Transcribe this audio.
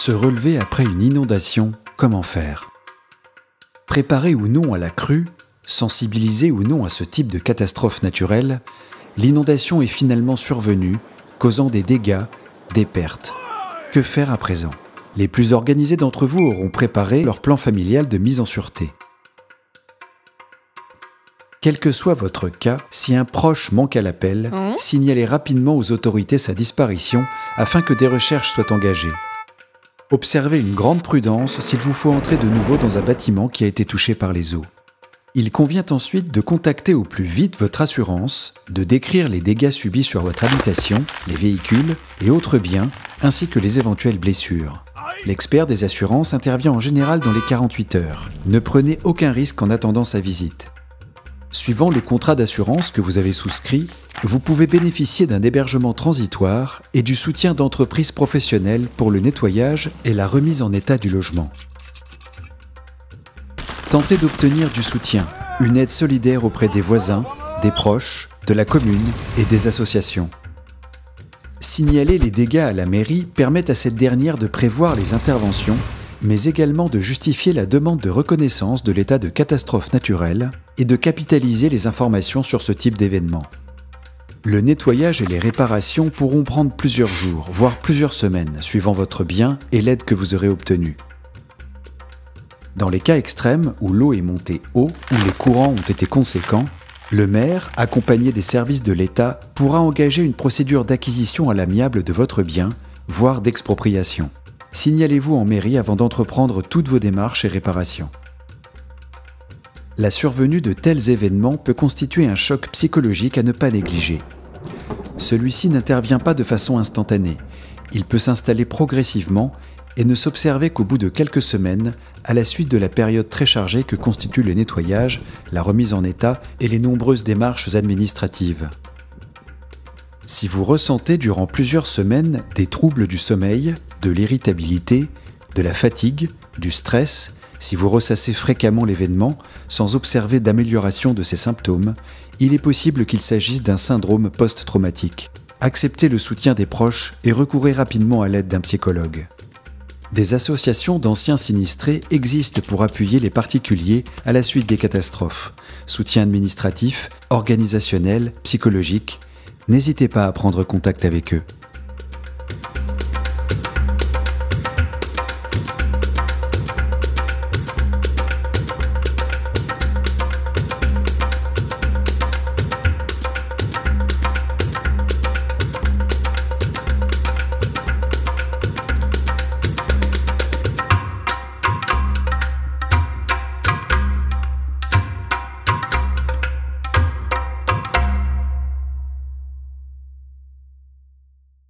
Se relever après une inondation, comment faire? Préparé ou non à la crue, sensibilisé ou non à ce type de catastrophe naturelle, l'inondation est finalement survenue, causant des dégâts, des pertes. Que faire à présent? Les plus organisés d'entre vous auront préparé leur plan familial de mise en sûreté. Quel que soit votre cas, si un proche manque à l'appel, signalez rapidement aux autorités sa disparition afin que des recherches soient engagées. Observez une grande prudence s'il vous faut entrer de nouveau dans un bâtiment qui a été touché par les eaux. Il convient ensuite de contacter au plus vite votre assurance, de décrire les dégâts subis sur votre habitation, les véhicules et autres biens, ainsi que les éventuelles blessures. L'expert des assurances intervient en général dans les 48 heures. Ne prenez aucun risque en attendant sa visite. Suivant le contrat d'assurance que vous avez souscrit, vous pouvez bénéficier d'un hébergement transitoire et du soutien d'entreprises professionnelles pour le nettoyage et la remise en état du logement. Tentez d'obtenir du soutien, une aide solidaire auprès des voisins, des proches, de la commune et des associations. Signaler les dégâts à la mairie permet à cette dernière de prévoir les interventions, mais également de justifier la demande de reconnaissance de l'état de catastrophe naturelle et de capitaliser les informations sur ce type d'événement. Le nettoyage et les réparations pourront prendre plusieurs jours, voire plusieurs semaines, suivant votre bien et l'aide que vous aurez obtenue. Dans les cas extrêmes où l'eau est montée haut, où les courants ont été conséquents, le maire, accompagné des services de l'État, pourra engager une procédure d'acquisition à l'amiable de votre bien, voire d'expropriation. Signalez-vous en mairie avant d'entreprendre toutes vos démarches et réparations. La survenue de tels événements peut constituer un choc psychologique à ne pas négliger. Celui-ci n'intervient pas de façon instantanée. Il peut s'installer progressivement et ne s'observer qu'au bout de quelques semaines, à la suite de la période très chargée que constitue le nettoyage, la remise en état et les nombreuses démarches administratives. Si vous ressentez durant plusieurs semaines des troubles du sommeil, de l'irritabilité, de la fatigue, du stress, si vous ressassez fréquemment l'événement sans observer d'amélioration de ces symptômes, il est possible qu'il s'agisse d'un syndrome post-traumatique. Acceptez le soutien des proches et recourez rapidement à l'aide d'un psychologue. Des associations d'anciens sinistrés existent pour appuyer les particuliers à la suite des catastrophes. Soutien administratif, organisationnel, psychologique. N'hésitez pas à prendre contact avec eux.